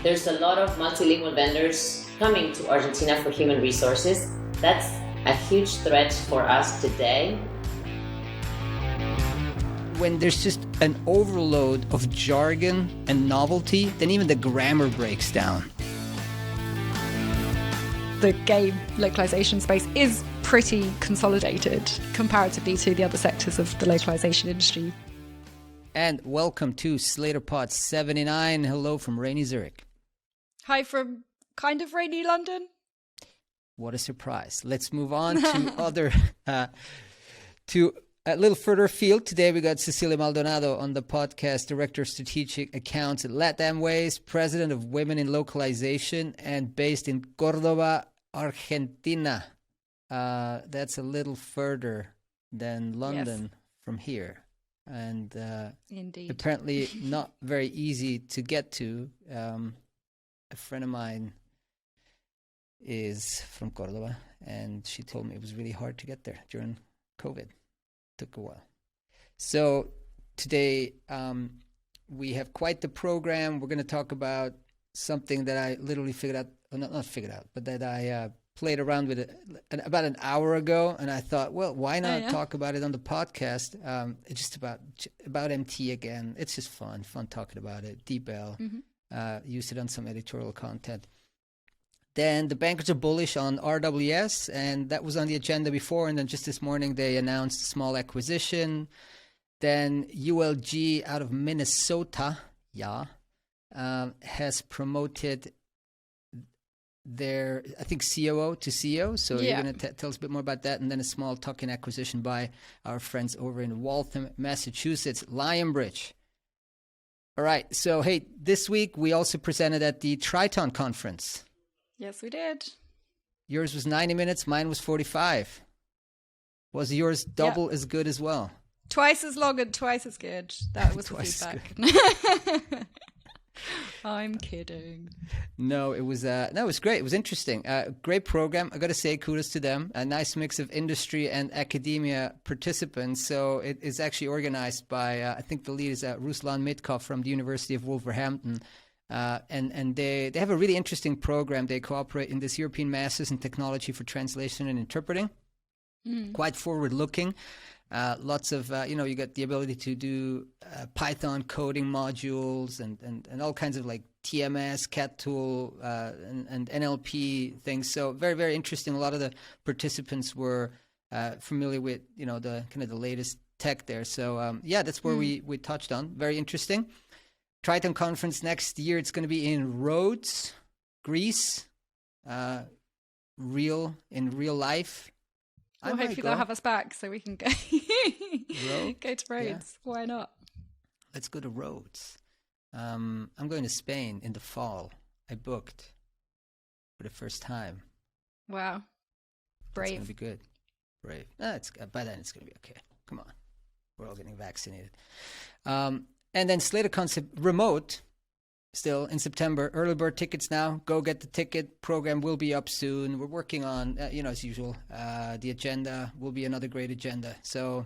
There's a lot of multilingual vendors coming to Argentina for human resources. That's a huge threat for us today. When there's just an overload of jargon and novelty, then even the grammar breaks down. The game localization space is pretty consolidated comparatively to the other sectors of the localization industry. And welcome to SlaterPod 79. Hello from rainy Zurich. Hi from kind of rainy London. What a surprise. Let's move on to to a little further afield. Today we got Cecilia Maldonado on the podcast, Director of Strategic Accounts at LatAm Ways, President of Women in Localization, and based in Córdoba, Argentina. That's a little further than London from here. And Indeed. Apparently not very easy to get to. A friend of mine is from Córdoba, and she told me it was really hard to get there during COVID. Took a while. So today we have quite the program. We're going to talk about something that I literally figured out, not figured out, but that I played around with about an hour ago, and I thought, well, why not talk about it on the podcast? It's just about MT again. It's just fun talking about it. DeepL. Used it on some editorial content. Then the bankers are bullish on RWS, and that was on the agenda before. And then just this morning, they announced a small acquisition. Then ULG out of Minnesota, has promoted their, I think, COO to CEO. So you're going to tell us a bit more about that. And then a small tuck-in acquisition by our friends over in Waltham, Massachusetts, Lionbridge. All right. So, hey, this week we also presented at the Triton conference. Yes, we did. Yours was 90 minutes. Mine was 45. Was yours double as good as well? Twice as long and twice as good. That was the feedback. I'm kidding. No, it was great. It was interesting. Great program. I got to say kudos to them. A nice mix of industry and academia participants. So it is actually organized by, I think the lead is Ruslan Mitkov from the University of Wolverhampton. And they have a really interesting program. They cooperate in this European Masters in Technology for Translation and Interpreting. Quite forward-looking. Lots of, you got the ability to do Python coding modules and all kinds of like TMS, CAT tool, and NLP things. So very, very interesting. A lot of the participants were familiar with, the kind of the latest tech there. So, that's where we touched on. Very interesting. Triton conference next year. It's going to be in Rhodes, Greece, real life. Well, hopefully they'll have us back so we can go go to Rhodes. Yeah. Why not? Let's go to Rhodes. I'm going to Spain in the fall. I booked for the first time. Wow. Brave. It's going to be good. Brave. By then it's going to be okay. Come on. We're all getting vaccinated. And then Slater Concept remote. Still in September, early bird tickets now. Go get the ticket. Program will be up soon. We're working on, as usual, the agenda will be another great agenda. So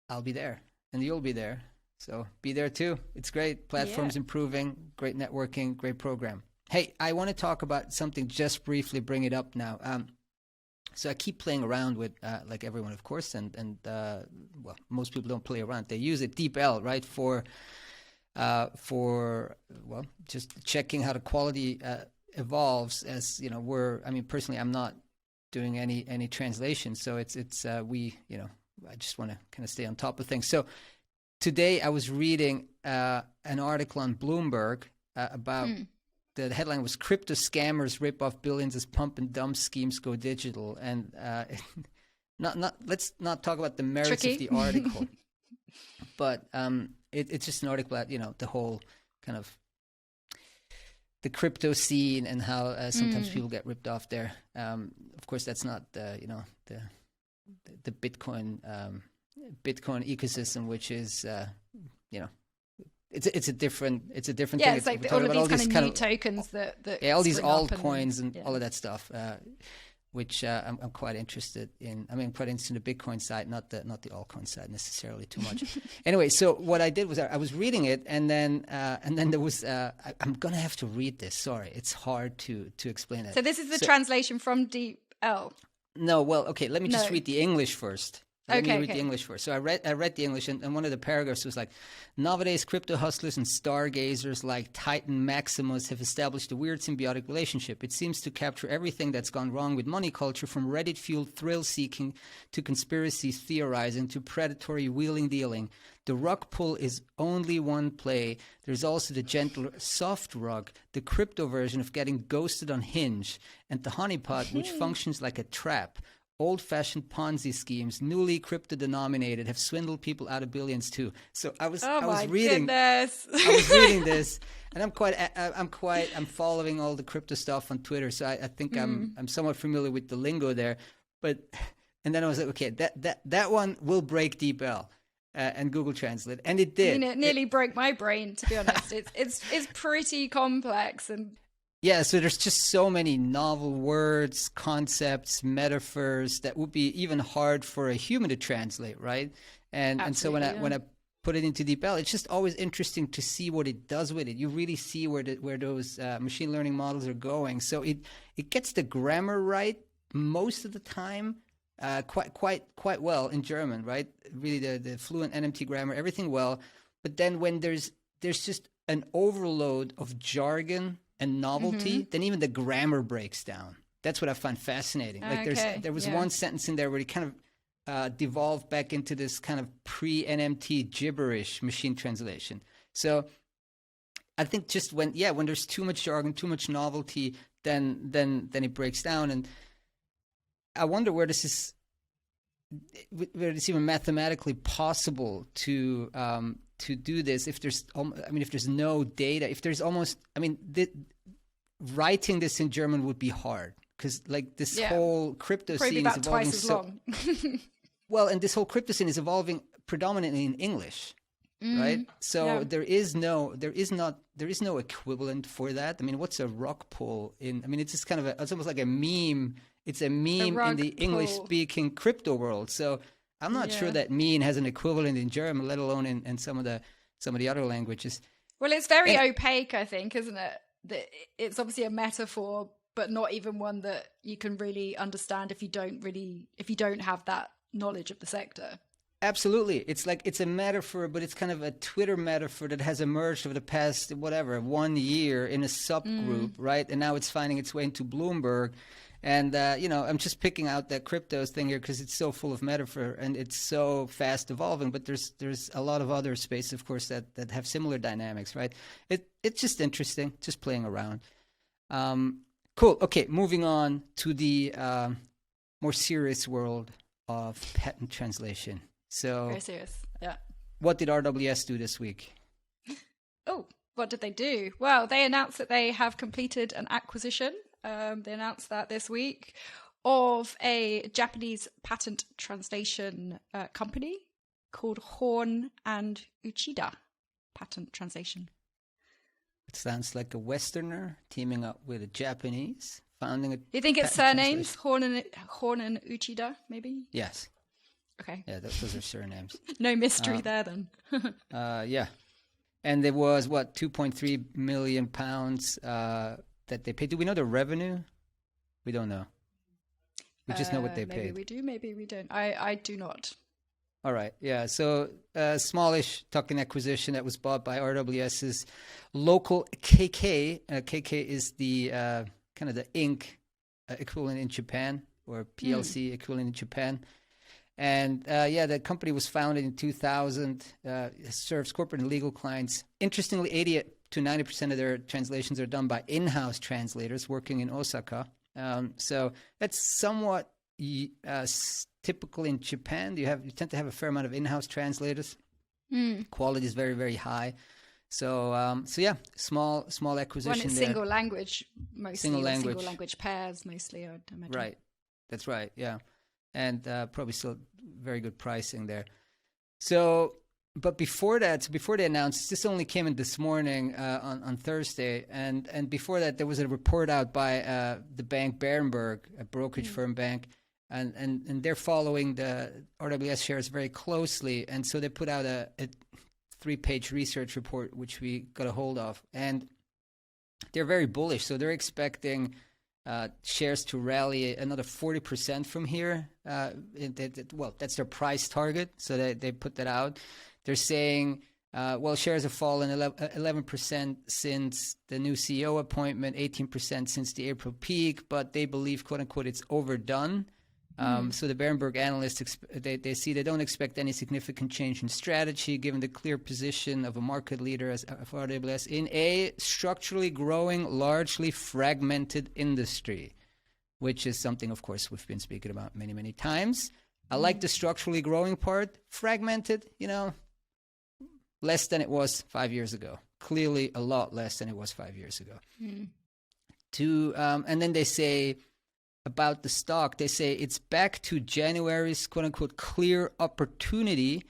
I'll be there and you'll be there. So be there too. It's great. Platform's improving, great networking, great program. Hey, I want to talk about something, just briefly bring it up now. So I keep playing around with, like everyone, of course, and most people don't play around. They use it, DeepL, right, for just checking how the quality evolves. As personally, I'm not doing any translation, so it's I just want to kind of stay on top of things. So today I was reading an article on Bloomberg about the headline was "Crypto Scammers Rip Off Billions as Pump and Dump Schemes Go Digital," and let's not talk about the merits of the article, but it's just an article about the whole kind of the crypto scene and how sometimes people get ripped off there. Of course, that's not the Bitcoin ecosystem, which is it's a different thing. It's like all of these kind of new tokens that all these spring up altcoins and all of that stuff. which I'm quite interested in. I mean, quite interested in the Bitcoin side, not the altcoin side necessarily too much. Anyway, so what I did was I was reading it, and then there was I'm gonna have to read this. Sorry, it's hard to explain it. So this is the translation from DeepL. No, well, okay. Let me just read the English first. Let me read the English first. So I read the English, and one of the paragraphs was like, nowadays crypto hustlers and stargazers like Titan Maximus have established a weird symbiotic relationship. It seems to capture everything that's gone wrong with money culture, from Reddit-fueled thrill-seeking to conspiracy theorizing to predatory wheeling dealing. The rug pull is only one play. There's also the gentler soft rug, the crypto version of getting ghosted on Hinge, and the honeypot, which functions like a trap. Old-fashioned Ponzi schemes, newly crypto-denominated, have swindled people out of billions too. So I was reading this, and I'm following all the crypto stuff on Twitter. So I think I'm somewhat familiar with the lingo there. And then I was like, okay, that one will break DeepL and Google Translate, and it did. I mean, it nearly broke my brain, to be honest. It's pretty complex and. Yeah, so there's just so many novel words, concepts, metaphors that would be even hard for a human to translate, right? And so when I put it into DeepL, it's just always interesting to see what it does with it. You really see where those machine learning models are going. So it gets the grammar right most of the time, quite well in German, right? Really the fluent NMT grammar, everything well. But then when there's just an overload of jargon and novelty, then even the grammar breaks down. That's what I find fascinating. Like there was one sentence in there where it kind of devolved back into this kind of pre-NMT gibberish machine translation. So I think just when there's too much jargon, too much novelty, then it breaks down. And I wonder where it's even mathematically possible to do this if there's no data, if there's almost, writing this in German would be hard because like this whole crypto scene is evolving twice as long. Well, and this whole crypto scene is evolving predominantly in English, right? So there is no equivalent for that. I mean, what's a rug pull it's just kind of it's almost like a meme. It's a meme in the English-speaking crypto world. So I'm not sure that meme has an equivalent in German, let alone in some of the other languages. Well, it's very opaque, I think, isn't it? It's obviously a metaphor, but not even one that you can really understand if you don't have that knowledge of the sector. Absolutely. It's a metaphor, but it's kind of a Twitter metaphor that has emerged over the past, 1 year in a subgroup, right? And now it's finding its way into Bloomberg. And, I'm just picking out that cryptos thing here because it's so full of metaphor and it's so fast evolving. But there's a lot of other spaces, of course, that have similar dynamics, right? It's just interesting, just playing around. Cool. Okay, moving on to the more serious world of patent translation. So very serious, yeah. What did RWS do this week? Oh, what did they do? Well, they announced that they have completed an acquisition. They announced that this week of a Japanese patent translation company called Horn and Uchida Patent Translation. It sounds like a Westerner teaming up with a Japanese, founding a. You think it's surnames? Horn and Uchida, maybe? Yes. Okay. Yeah, those are surnames. No mystery there then. Yeah. And there was, 2.3 million pounds that they paid. Do we know the revenue? We don't know. We just know what they paid. Maybe we do, maybe we don't. I do not. All right. Yeah. So a smallish tuck-in acquisition that was bought by RWS's local KK. KK is the kind of the Inc. Equivalent in Japan, or PLC equivalent in Japan. And the company was founded in 2000, serves corporate and legal clients. Interestingly, 80 to 90% of their translations are done by in-house translators working in Osaka. So that's somewhat typical in Japan. You tend to have a fair amount of in-house translators. Quality is very, very high. So small acquisition. One, it's there. Single language mostly. Single language pairs mostly, I'd imagine. Right. That's right. Yeah. And probably still very good pricing there. So but before that, before they announced, this only came in this morning on Thursday, and before that, there was a report out by the bank Berenberg, a brokerage firm bank, and they're following the RWS shares very closely, and so they put out a 3-page research report which we got a hold of, and they're very bullish. So they're expecting shares to rally another 40% from here. Well, that's their price target, so they put that out. They're saying, shares have fallen 11% since the new CEO appointment, 18% since the April peak, but they believe, quote unquote, it's overdone. So the Berenberg analysts, they see they don't expect any significant change in strategy given the clear position of a market leader as of RWS in a structurally growing, largely fragmented industry, which is something, of course, we've been speaking about many, many times. I like the structurally growing part. Fragmented, less than it was 5 years ago. Clearly a lot less than it was 5 years ago. And then they say about the stock, they say it's back to January's quote-unquote clear opportunity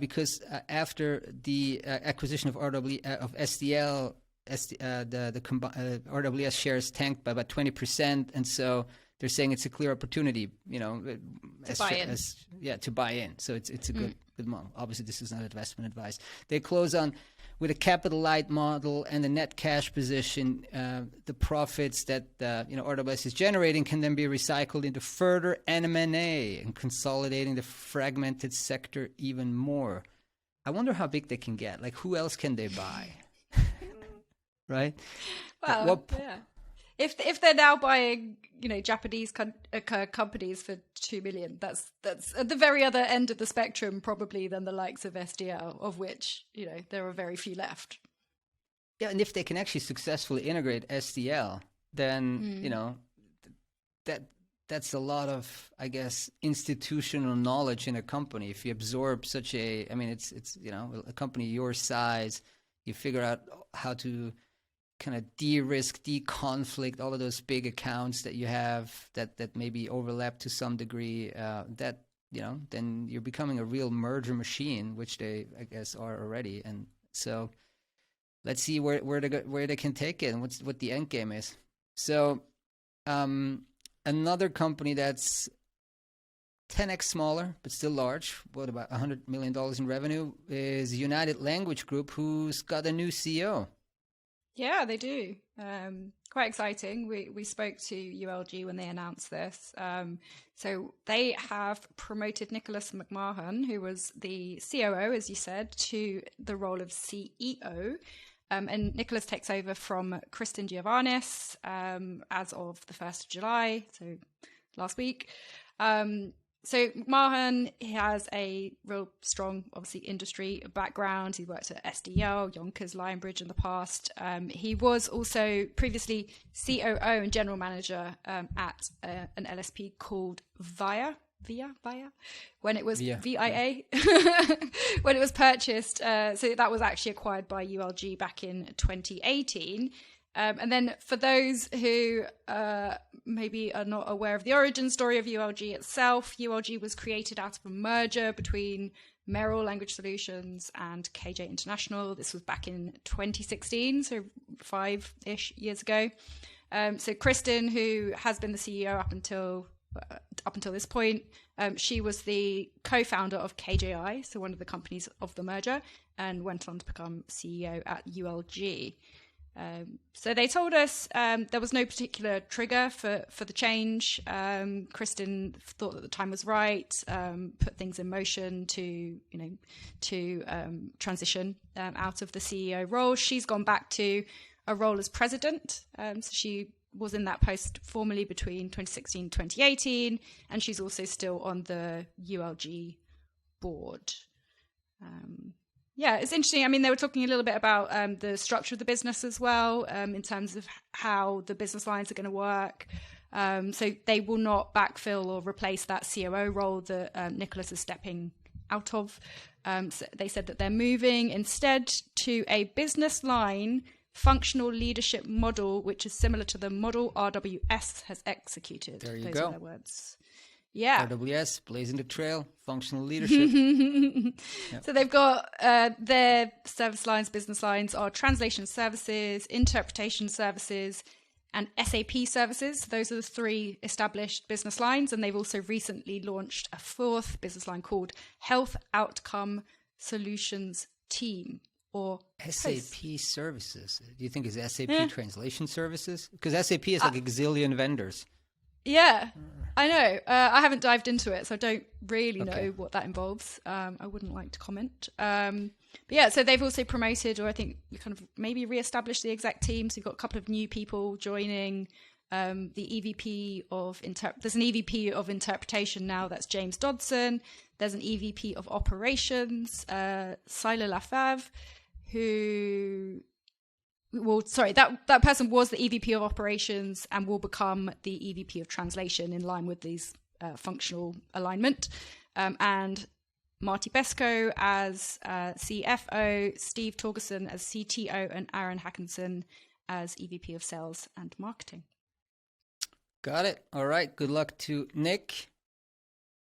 because after the acquisition of SDL, the RWS shares tanked by about 20%, and so they're saying it's a clear opportunity, to buy in. So it's a good model. Obviously, this is not investment advice. They close on with a capital light model and a net cash position. The profits that RWS is generating can then be recycled into further M&A and consolidating the fragmented sector even more. I wonder how big they can get. Like, who else can they buy? Right? Well, yeah. If they're now buying, Japanese companies for $2 million, that's at the very other end of the spectrum, probably, than the likes of SDL, of which there are very few left. Yeah, and if they can actually successfully integrate SDL, then that's a lot of, I guess, institutional knowledge in a company. If you absorb such a company your size, you figure out how to kind of de-risk, de-conflict all of those big accounts that you have that maybe overlap to some degree, then you're becoming a real merger machine, which they, I guess, are already. And so let's see where they can take it and what the end game is. So another company that's 10x smaller, but still large, about $100 million in revenue, is United Language Group, who's got a new CEO. Yeah, they do. Quite exciting. We spoke to ULG when they announced this. So they have promoted Nicholas McMahon, who was the COO, as you said, to the role of CEO. And Nicholas takes over from Kristen Giovannis as of the 1st of July, so last week. So McMahon, he has a real strong, obviously, industry background. He worked at SDL, Yonkers, Lionbridge in the past. He was also previously COO and general manager at an LSP called VIA, when it was VIA, when it was purchased. So that was actually acquired by ULG back in 2018. And then for those who maybe are not aware of the origin story of ULG itself, ULG was created out of a merger between Merrill Language Solutions and KJ International. This was back in 2016, so 5-ish years ago. So Kristen, who has been the CEO up until this point, she was the co-founder of KJI, so one of the companies of the merger, and went on to become CEO at ULG. So they told us there was no particular trigger for the change. Kristen thought that the time was right, put things in motion to transition out of the CEO role. She's gone back to a role as president. So she was in that post formally between 2016 and 2018, and she's also still on the ULG board. Yeah, it's interesting. I mean, they were talking a little bit about the structure of the business as well, in terms of how the business lines are going to work. So they will not backfill or replace that COO role that Nicholas is stepping out of. So they said that they're moving instead to a business line functional leadership model, which is similar to the model RWS has executed. There you Those go. are their words. Yeah. RWS, blazing the trail, functional leadership. So they've got their service lines, business lines are translation services, interpretation services, and SAP services. Those are the 3 established business lines. And they've also recently launched a 4th business line called Health Outcome Solutions Team, or SAP services. Do you think it's SAP translation services? Because SAP has like a gazillion vendors. Yeah, I know. I haven't dived into it, so I don't really know what that involves. I wouldn't like to comment. But yeah, so they've also promoted, or I think kind of maybe re-established the exec team. So you've got a couple of new people joining. The EVP of there's an EVP of interpretation now. That's James Dodson. There's an EVP of operations, Sila Lafave, that person was the EVP of operations and will become the EVP of translation in line with these functional alignment. And Marty Besko as CFO, Steve Torgerson as CTO, and Aaron Hackinson as EVP of sales and marketing. Got it. All right. Good luck to Nick.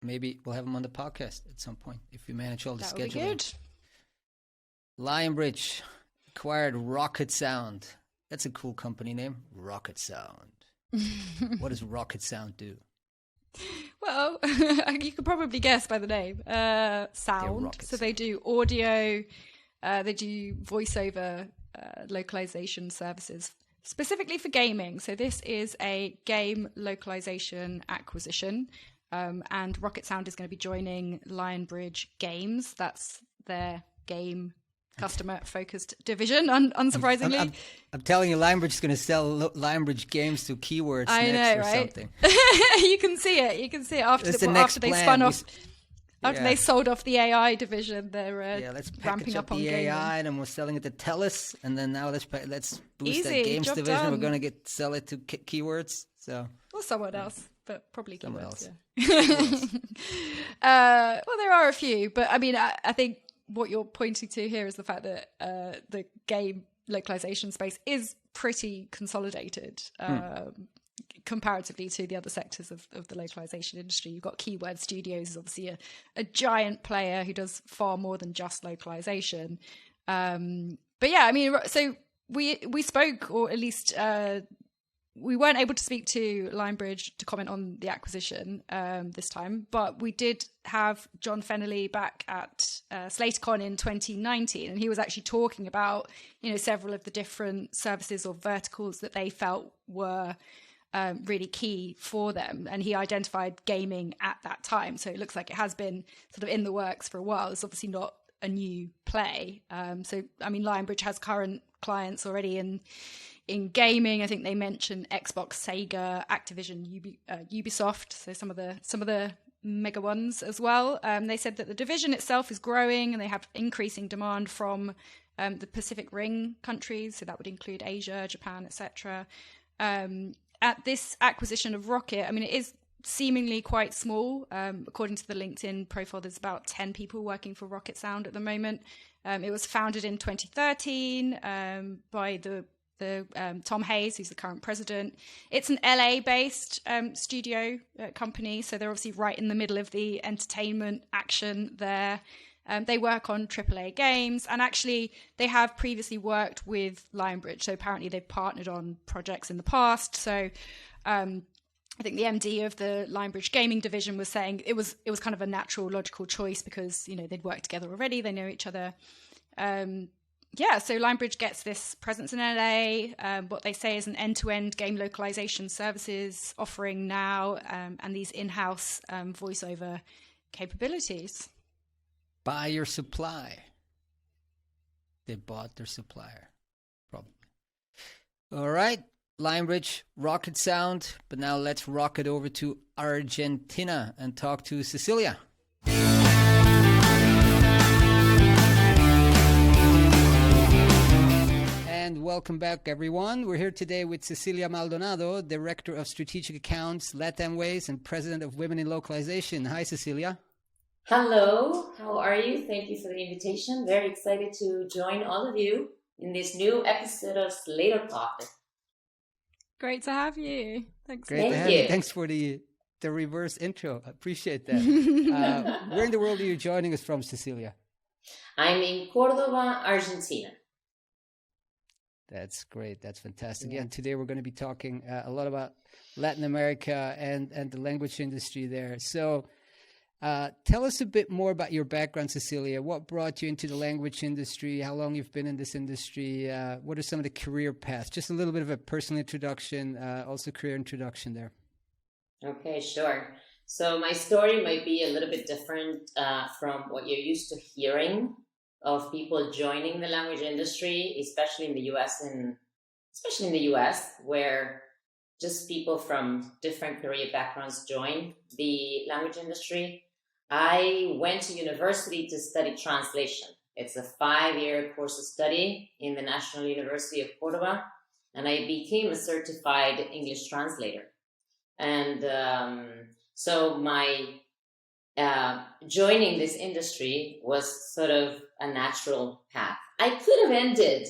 Maybe we'll have him on the podcast at some point if we manage all the scheduling. That would be good. Lionbridge acquired Rocket Sound. That's a cool company name. Rocket Sound. What does Rocket Sound do? Well, you could probably guess by the name. Sound. So they do audio, they do voiceover localization services, specifically for gaming. So this is a game localization acquisition. And Rocket Sound is going to be joining Lionbridge Games. That's their game customer-focused division, unsurprisingly. I'm telling you, Lionbridge is going to sell Lionbridge Games to Keywords next or something. You can see it. You can see it after they spun off. After they sold off the AI division, they're let's ramping up on the gaming. AI, and we're selling it to TELUS, and then now let's boost Easy, that games job division. done. We're going to sell it to Keywords. Or someone else, but probably someone Keywords. else. Yeah. Well, there are a few, but I mean, I think what you're pointing to here is the fact that the game localization space is pretty consolidated comparatively to the other sectors of the localization industry. You've got Keyword Studios is obviously a giant player who does far more than just localization. But yeah, I mean, so we spoke, or at least we weren't able to speak to Lionbridge to comment on the acquisition this time, but we did have John Fennelly back at SlaterCon in 2019, and he was actually talking about, several of the different services or verticals that they felt were really key for them, and he identified gaming at that time. So it looks like it has been sort of in the works for a while. It's obviously not a new play. So I mean, Lionbridge has current clients already in gaming. I think they mentioned Xbox, Sega, Activision, Ubisoft, so some of the mega ones as well. They said that the division itself is growing, and they have increasing demand from the Pacific Ring countries, so that would include Asia, Japan, etc. At this acquisition of Rocket, I mean, it is seemingly quite small. According to the LinkedIn profile, there's about 10 people working for Rocket Sound at the moment. It was founded in 2013 by the Tom Hayes, who's the current president. It's an LA-based studio company, so they're obviously right in the middle of the entertainment action there. They work on AAA games, and actually they have previously worked with Lionbridge, so apparently they've partnered on projects in the past. So I think the MD of the Lionbridge gaming division was saying it was kind of a natural, logical choice because they'd worked together already, they know each other. So Lionbridge gets this presence in LA. What they say is an end-to-end game localization services offering now, and these in-house voiceover capabilities. Buy your supply. They bought their supplier, probably. All right, Lionbridge, Rocket Sound. But now let's rocket over to Argentina and talk to Cecilia. And welcome back, everyone. We're here today with Cecilia Maldonado, Director of Strategic Accounts, Latam Ways, and President of Women in Localization. Hi, Cecilia. Hello, how are you? Thank you for the invitation. Very excited to join all of you in this new episode of SlaterPod. Great to have you. Thanks. Great to have you. Thanks for the the reverse intro. I appreciate that. Where in the world are you joining us from, Cecilia? I'm in Cordoba, Argentina. That's great. That's fantastic. Yeah, and today we're going to be talking a lot about Latin America and the language industry there. So tell us a bit more about your background, Cecilia. What brought you into the language industry? How long you've been in this industry? What are some of the career paths? Just a little bit of a personal introduction, also career introduction there. Okay, sure. So my story might be a little bit different from what you're used to hearing of people joining the language industry, especially in the US, where just people from different career backgrounds join the language industry. I went to university to study translation. It's a 5-year course of study in the National University of Cordoba, and I became a certified English translator. And so my joining this industry was sort of a natural path. I could have ended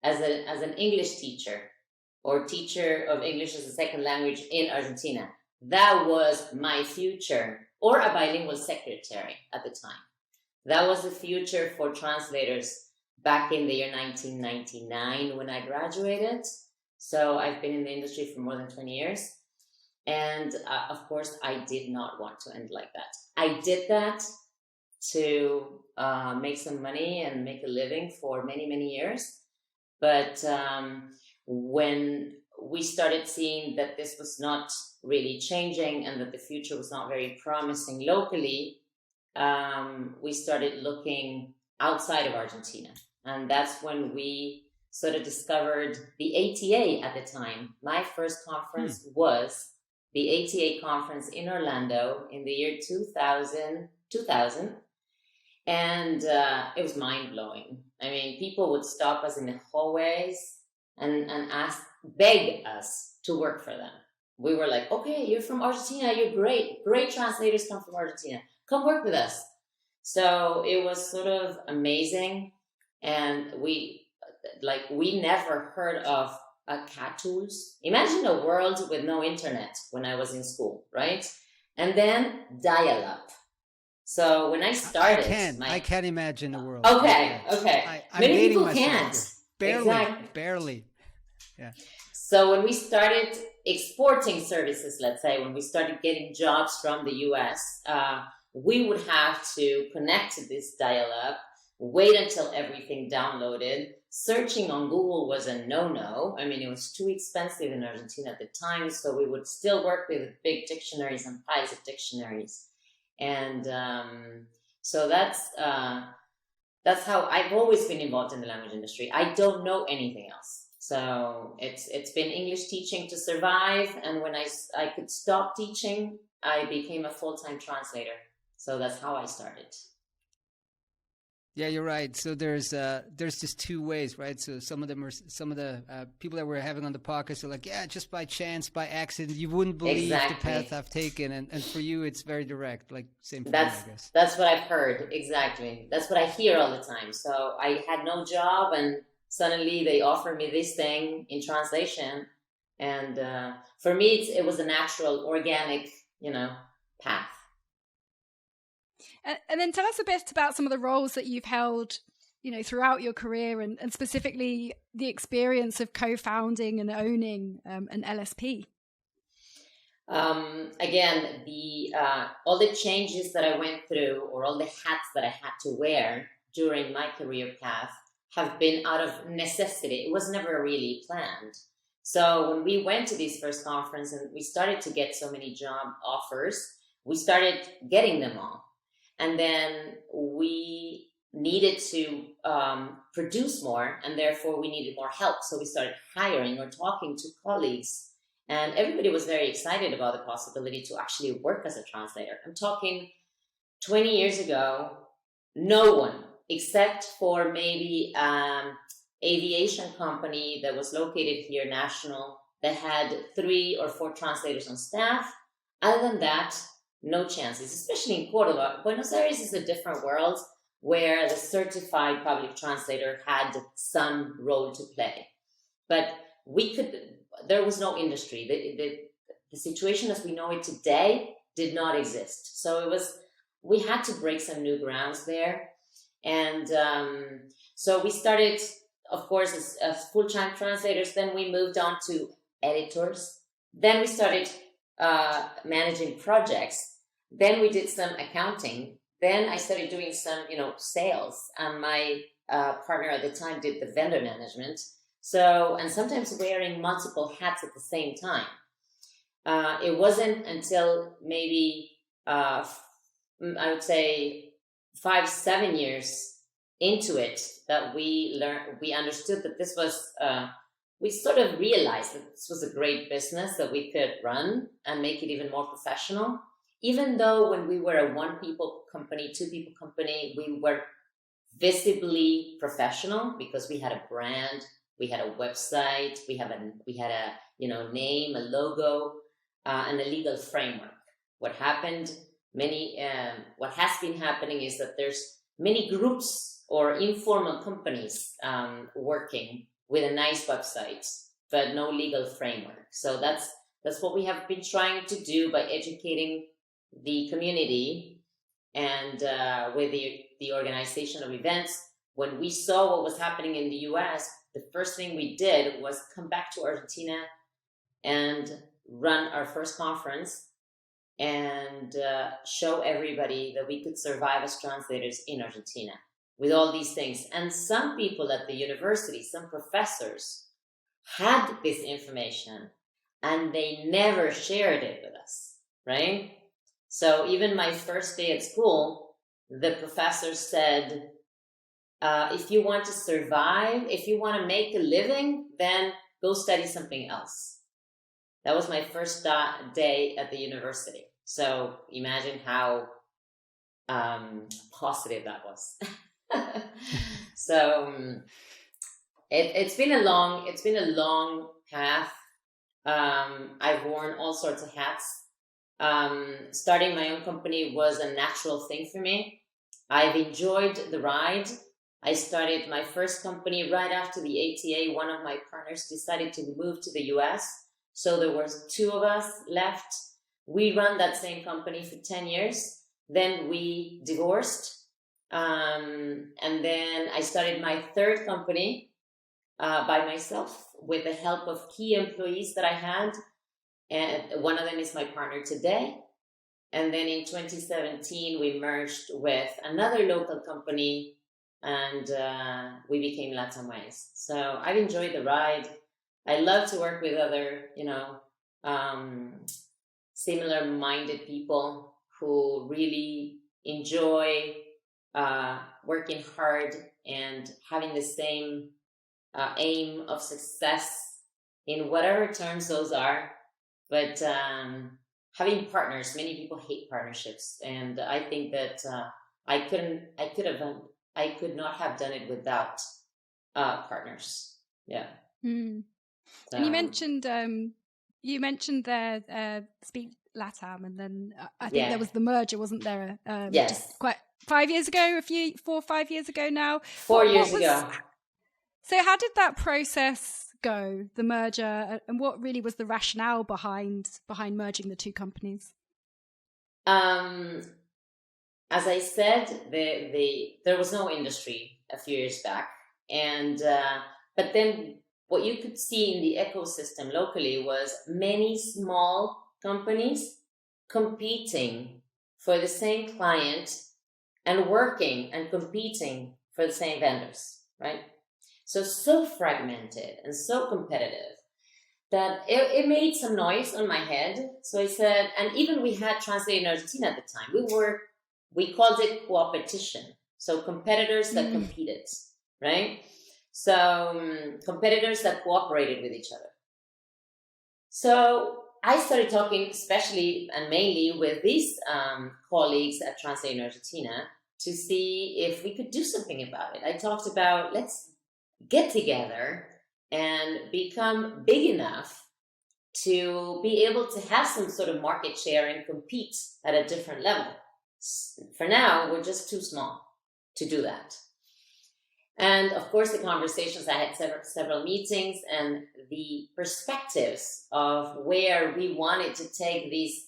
as an English teacher or teacher of English as a second language in Argentina. That was my future, or a bilingual secretary at the time. That was the future for translators back in the year 1999 when I graduated. So I've been in the industry for more than 20 years. And of course, I did not want to end like that. I did that to make some money and make a living for many, many years. But when we started seeing that this was not really changing and that the future was not very promising locally, we started looking outside of Argentina. And that's when we sort of discovered the ATA at the time. My first conference was the ATA conference in Orlando in the year 2000, and it was mind-blowing. I mean, people would stop us in the hallways and beg us to work for them. We were like, okay, you're from Argentina, you're great translators come from Argentina, come work with us. So it was sort of amazing, and we never heard of CAT tools. Imagine a world with no internet when I was in school, right? And then dial-up. So when I started, I can't imagine a world. Okay. Many people can't. Barely. Yeah. So when we started exporting services, let's say, when we started getting jobs from the US, we would have to connect to this dial-up, wait until everything downloaded. Searching on Google was a no-no. I mean, it was too expensive in Argentina at the time, so we would still work with big dictionaries and piles of dictionaries. And so that's how I've always been involved in the language industry. I don't know anything else. So it's been English teaching to survive. And when I could stop teaching, I became a full-time translator. So that's how I started. Yeah, you're right. So there's just two ways, right? So some of the people that we're having on the podcast are like, yeah, just by chance, by accident, you wouldn't believe the path I've taken, and for you, it's very direct. Like same for me, I guess. That's what I've heard. Exactly. That's what I hear all the time. So I had no job, and suddenly they offered me this thing in translation, and for me, it was a natural, organic, path. And then tell us a bit about some of the roles that you've held, throughout your career, and specifically the experience of co-founding and owning an LSP. Again, all the changes that I went through, or all the hats that I had to wear during my career path, have been out of necessity. It was never really planned. So when we went to this first conference and we started to get so many job offers, we started getting them all. And then we needed to produce more, and therefore we needed more help. So we started hiring or talking to colleagues, and everybody was very excited about the possibility to actually work as a translator. I'm talking 20 years ago, no one, except for maybe aviation company that was located here, national, that had 3 or 4 translators on staff. Other than that, no chances, especially in Cordoba. Buenos Aires is a different world where the certified public translator had some role to play. But there was no industry. the situation as we know it today did not exist. So we had to break some new grounds there. And so we started, of course, as full-time translators. Then we moved on to editors. Then we started managing projects. Then we did some accounting. Then I started doing some, sales. And my partner at the time did the vendor management. So, and sometimes wearing multiple hats at the same time. It wasn't until maybe, I would say 5-7 years into it that we understood that this was, we sort of realized that this was a great business that we could run and make it even more professional. Even though when we were a 1-people company, 2-people company, we were visibly professional because we had a brand, we had a website, we had a name, a logo, and a legal framework. What has been happening is that there's many groups or informal companies working with a nice website, but no legal framework. So that's what we have been trying to do by educating the community and with the organization of events. When we saw what was happening in the US, the first thing we did was come back to Argentina and run our first conference and show everybody that we could survive as translators in Argentina with all these things. And some people at the university, some professors, had this information and they never shared it with us, right? So even my first day at school, the professor said, if you want to survive, if you want to make a living, then go study something else. That was my first day at the university. So imagine how positive that was. So it's been a long path. I've worn all sorts of hats. Starting my own company was a natural thing for me. I've enjoyed the ride. I started my first company right after the ATA. One of my partners decided to move to the US. So there were 2 of us left. We ran that same company for 10 years. Then we divorced. And then I started my third company by myself with the help of key employees that I had. And one of them is my partner today. And then in 2017, we merged with another local company and we became LatamWays. So I've enjoyed the ride. I love to work with other, similar-minded people who really enjoy working hard and having the same aim of success in whatever terms those are. But having partners, many people hate partnerships, and I think that I could not have done it without partners. Yeah. Mm. So, And you mentioned there Speak Latam, and then I think there was the merger, wasn't there? Yes. Just quite 5 years ago, 4 or 5 years ago now. 4 years ago. So how did that process go, the merger, and what really was the rationale behind merging the 2 companies? As I said, there was no industry a few years back, and but then what you could see in the ecosystem locally was many small companies competing for the same client and working and competing for the same vendors, right? So fragmented and so competitive that it made some noise on my head. So I said, and even we had Translate in Argentina at the time. We called it co-opetition. So competitors that competed, right? So competitors that cooperated with each other. So I started talking especially and mainly with these colleagues at Translate in Argentina to see if we could do something about it. I talked about, let's get together and become big enough to be able to have some sort of market share and compete at a different level. For now, we're just too small to do that. And of course, the conversations, I had several meetings, and the perspectives of where we wanted to take this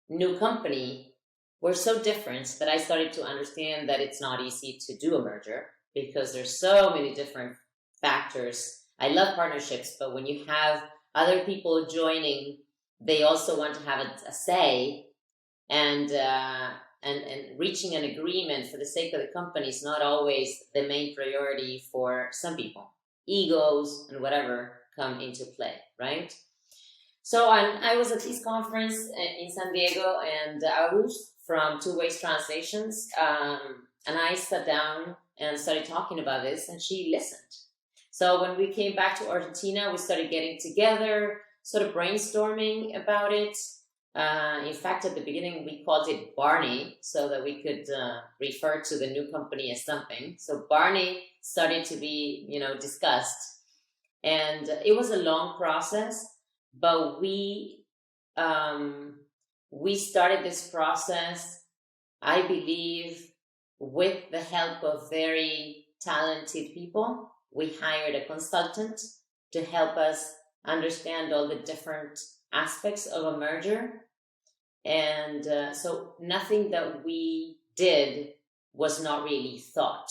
new company were so different that I started to understand that it's not easy to do a merger because there's so many different factors. I love partnerships, but when you have other people joining, they also want to have a say, and reaching an agreement for the sake of the company is not always the main priority for some people. Egos and whatever come into play, right? So I was at this conference in San Diego, and Arus from Two Ways Translations, and I sat down and started talking about this, and she listened. So when we came back to Argentina, we started getting together, sort of brainstorming about it. In fact, at the beginning, we called it Barney so that we could refer to the new company as something. So Barney started to be, discussed, and it was a long process. But we started this process, I believe, with the help of very talented people. We hired a consultant to help us understand all the different aspects of a merger. And so nothing that we did was not really thought.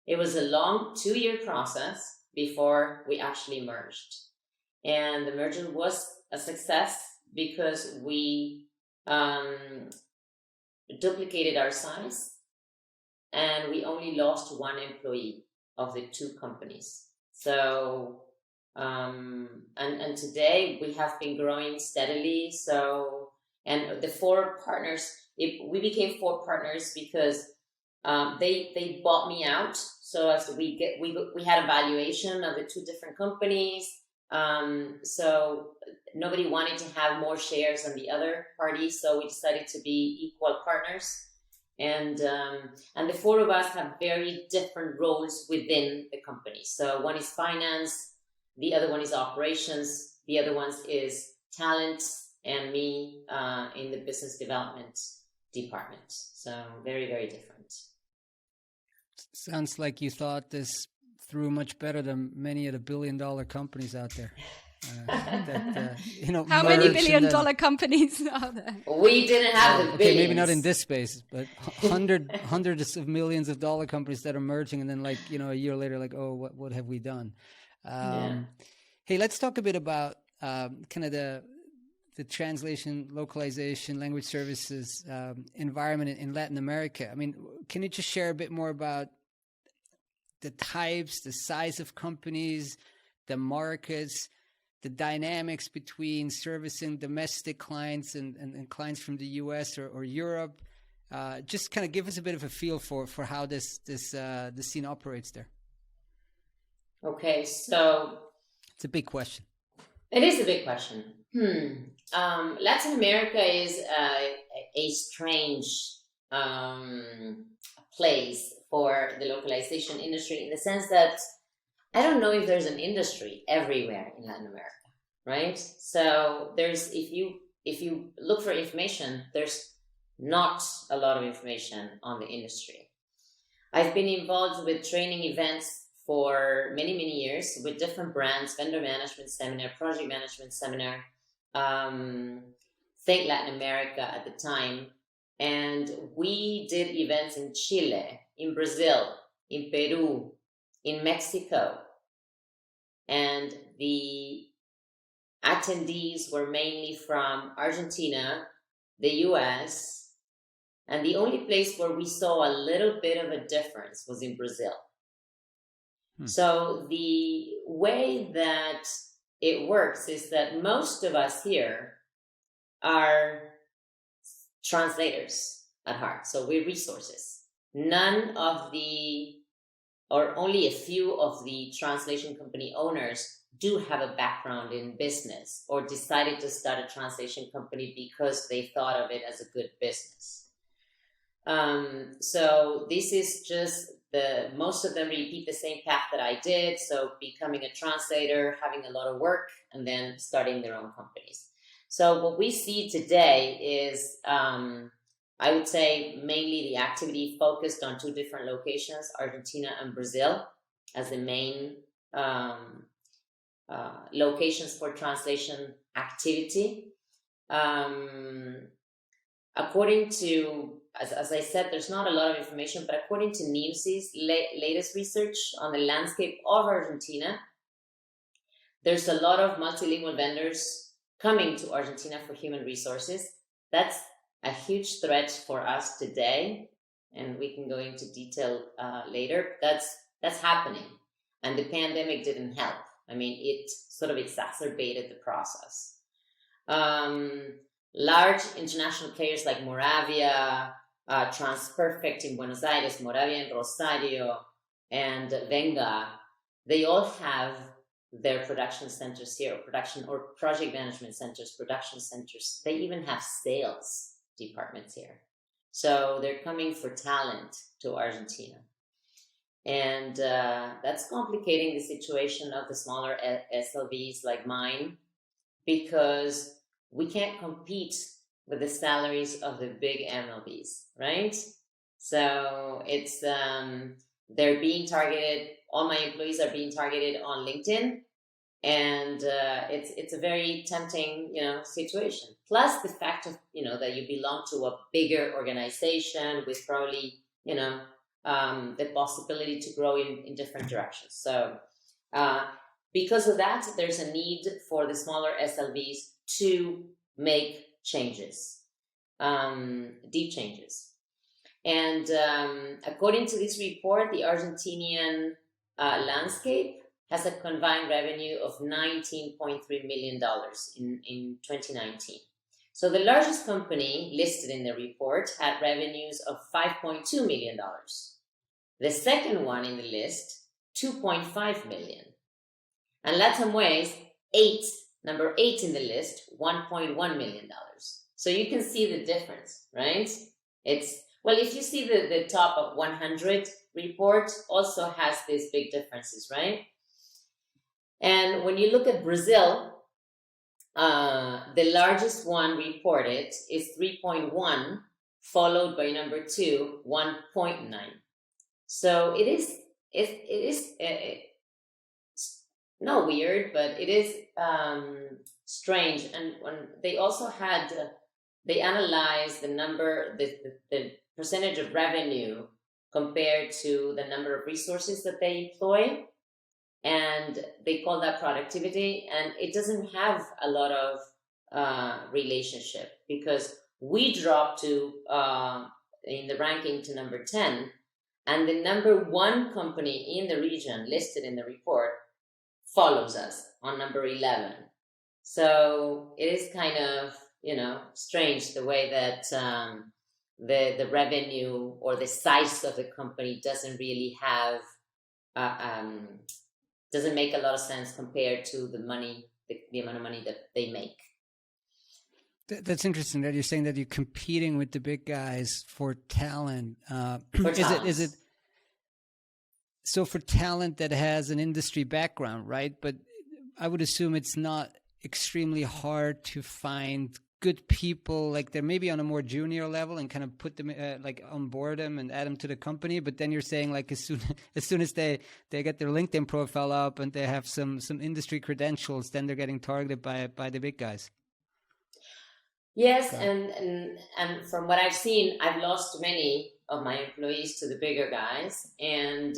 It was a long 2-year process before we actually merged. And the merger was a success because we duplicated our size, and we only lost 1 employee of the 2 companies. So, and today we have been growing steadily. So, and the 4 partners, we became 4 partners because they bought me out. So as we had a valuation of the 2 different companies. So nobody wanted to have more shares than the other party, so we decided to be equal partners. And the 4 of us have very different roles within the company. So one is finance, the other one is operations, the other one is talent, and me in the business development department. So very, very different. Sounds like you thought this through much better than many of the billion-dollar companies out there. How many billion-dollar companies are there? We didn't have the billions. Okay, maybe not in this space, but hundreds of millions of dollar companies that are merging, and then a year later, oh, what have we done? Hey, let's talk a bit about kind of the translation, localization, language services environment in Latin America. I mean, can you just share a bit more about the types, the size of companies, the markets, the dynamics between servicing domestic clients and clients from the US or Europe? Just kind of give us a bit of a feel for how this scene operates there. Okay, so it's a big question. It is a big question. Latin America is a strange place for the localization industry, in the sense that I don't know if there's an industry everywhere in Latin America, right? So if you look for information, there's not a lot of information on the industry. I've been involved with training events for many, many years with different brands, vendor management seminar, project management seminar, Think Latin America at the time. And we did events in Chile, in Brazil, in Peru, in Mexico. And the attendees were mainly from Argentina, the US, and the only place where we saw a little bit of a difference was in Brazil. So the way that it works is that most of us here are translators at heart. So we're resources. None of or only a few of the translation company owners do have a background in business or decided to start a translation company because they thought of it as a good business. So this is just most of them repeat the same path that I did. So becoming a translator, having a lot of work, and then starting their own companies. So what we see today is, I would say, mainly the activity focused on 2 different locations, Argentina and Brazil. as the main locations for translation activity. According to, as I said, there's not a lot of information, but according to NIMSY's latest research on the landscape of Argentina, there's a lot of multilingual vendors coming to Argentina for human resources. That's a huge threat for us today, and we can go into detail later. That's happening, and the pandemic didn't help. I mean, it sort of exacerbated the process. Large international players like Moravia, TransPerfect in Buenos Aires, Moravia in Rosario, and Venga, they all have their production centers here, or project management centers, production centers. They even have sales departments here. So they're coming for talent to Argentina. And that's complicating the situation of the smaller SLVs like mine, because we can't compete with the salaries of the big MLBs, right? So it's they're being targeted. All my employees are being targeted on LinkedIn, and it's a very tempting, situation. Plus the fact of that you belong to a bigger organization with probably the possibility to grow in different directions. So because of that, there's a need for the smaller SLVs to make changes, deep changes. And according to this report, the Argentinian landscape has a combined revenue of $19.3 million in 2019. So the largest company listed in the report had revenues of $5.2 million. The second one in the list, $2.5 million. And Latam Ways, number 8 in the list, $1.1 million. So you can see the difference, right? If you see the top of 100 report also has these big differences, right? And when you look at Brazil, the largest one reported is 3.1, followed by number 2, 1.9. So it is not weird, but it is strange. And when they also had, they analyzed the percentage of revenue compared to the number of resources that they employ, and they call that productivity. And it doesn't have a lot of relationship, because we dropped to in the ranking to number 10, and the number 1 company in the region listed in the report follows us on number 11. So it is kind of, strange the way that the revenue or the size of the company doesn't really have, doesn't make a lot of sense compared to the money, the amount of money that they make. That's interesting that you're saying that you're competing with the big guys for talent. Is it so for talent that has an industry background, right? But I would assume it's not extremely hard to find good people, like they're maybe on a more junior level, and kind of put them onboard them and add them to the company. But then you're saying like as soon as they get their LinkedIn profile up and they have some industry credentials, then they're getting targeted by the big guys. Yes, and from what I've seen, I've lost many of my employees to the bigger guys, and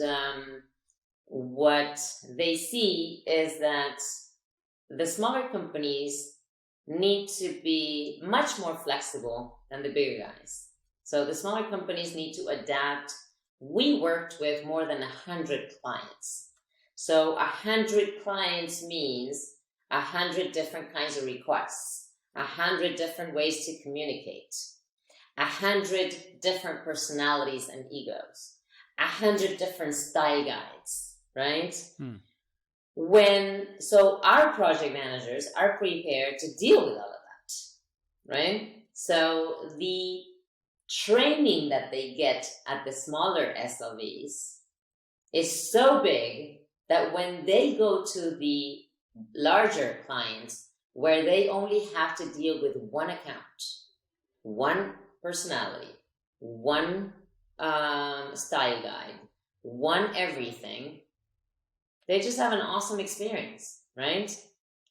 what they see is that the smaller companies need to be much more flexible than the bigger guys. So the smaller companies need to adapt. We worked with more than 100 clients. So 100 clients means 100 different kinds of requests, 100 different ways to communicate, 100 different personalities and egos, 100 different style guides, right? So our project managers are prepared to deal with all of that, right? So the training that they get at the smaller SLVs is so big that when they go to the larger clients, where they only have to deal with one account, one personality, one style guide, one everything, they just have an awesome experience, right?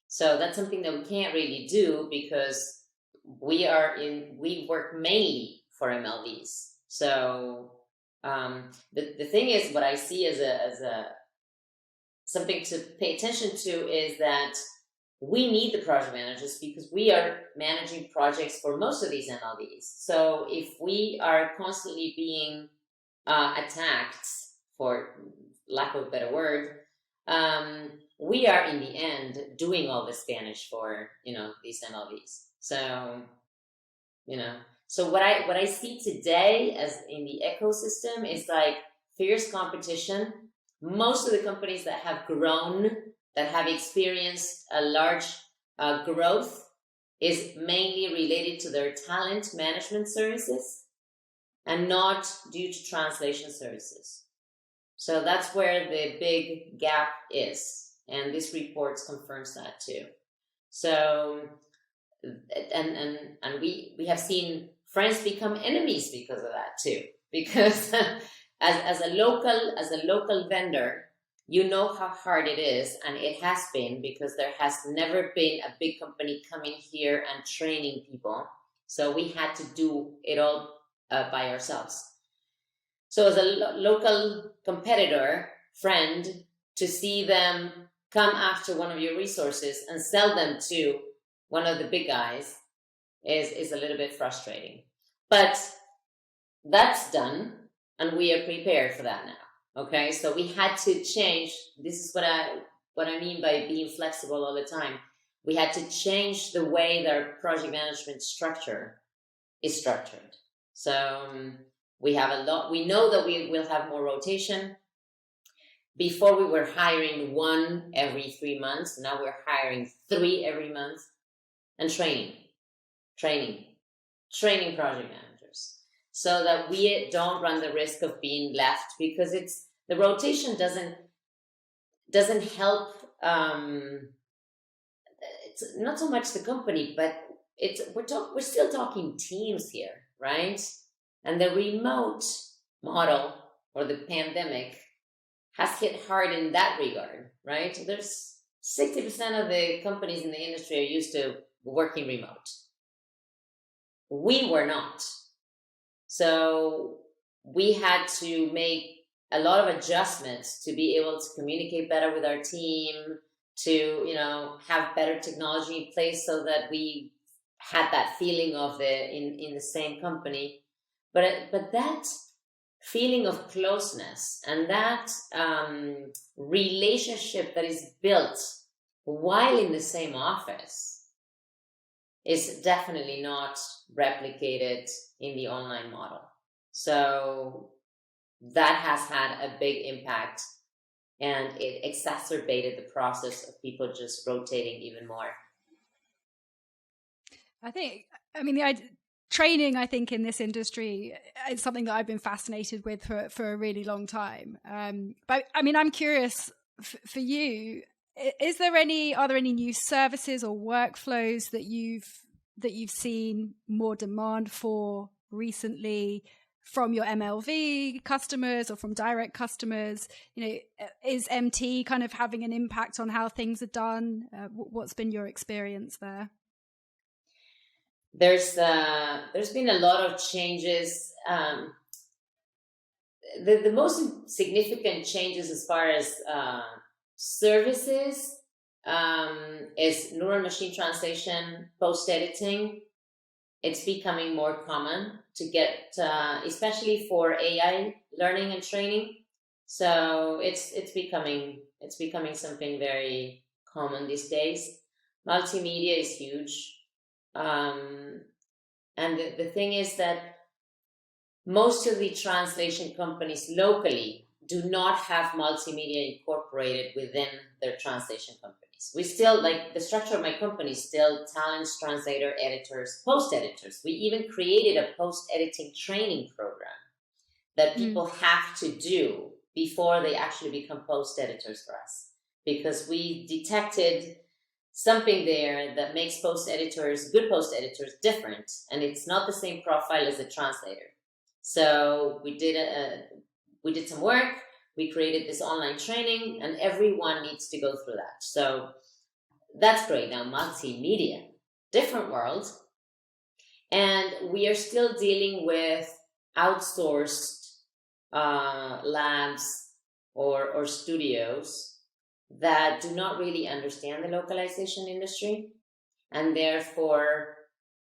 So that's something that we can't really do because we work mainly for MLVs. So the thing is, what I see as a something to pay attention to is that we need the project managers because we are managing projects for most of these MLVs. So if we are constantly being attacked, for lack of a better word, we are in the end doing all the Spanish for these MLVs. So so what I see today as in the ecosystem is like fierce competition. Most of the companies that have grown, that have experienced a large growth, is mainly related to their talent management services and not due to translation services. So that's where the big gap is, and this report confirms that too. So and we have seen friends become enemies because of that too, because as a local vendor, you know how hard it is, and it has been, because there has never been a big company coming here and training people. So we had to do it all by ourselves. So as a local competitor, friend, to see them come after one of your resources and sell them to one of the big guys is a little bit frustrating. But that's done, and we are prepared for that now. Okay, so we had to change. This is what I mean by being flexible all the time. We had to change the way that our project management structure is structured. So we have a lot. We know that we will have more rotation. Before we were hiring 1 every 3 months. Now we're hiring 3 every month, and training project managers, so that we don't run the risk of being left, because the rotation doesn't help. It's not so much the company, but we're still talking teams here, right? And the remote model, or the pandemic, has hit hard in that regard, right? There's 60% of the companies in the industry are used to working remote. We were not. So we had to make a lot of adjustments to be able to communicate better with our team, to have better technology in place, so that we had that feeling of in the same company. But that feeling of closeness and that relationship that is built while in the same office is definitely not replicated in the online model. So that has had a big impact, and it exacerbated the process of people just rotating even more. Training, I think, in this industry is something that I've been fascinated with for a really long time. But I'm curious for you. Are there any new services or workflows that you've seen more demand for recently from your MLV customers or from direct customers? Is MT kind of having an impact on how things are done? What's been your experience there? There's been a lot of changes. The most significant changes as far as services is neural machine translation, post-editing. It's becoming more common to get, especially for AI learning and training. So it's becoming something very common these days. Multimedia is huge. And the thing is that most of the translation companies locally do not have multimedia incorporated within their translation companies. We still, like, the structure of my company is still talents, translator, editors, post-editors. We even created a post-editing training program that people have to do before they actually become post-editors for us, because we detected something there that makes good post-editors different, and it's not the same profile as a translator. So we did some work. we created this online training, and everyone needs to go through that. So that's great. Now, multimedia, different world. And we are still dealing with outsourced labs or studios that do not really understand the localization industry. And therefore,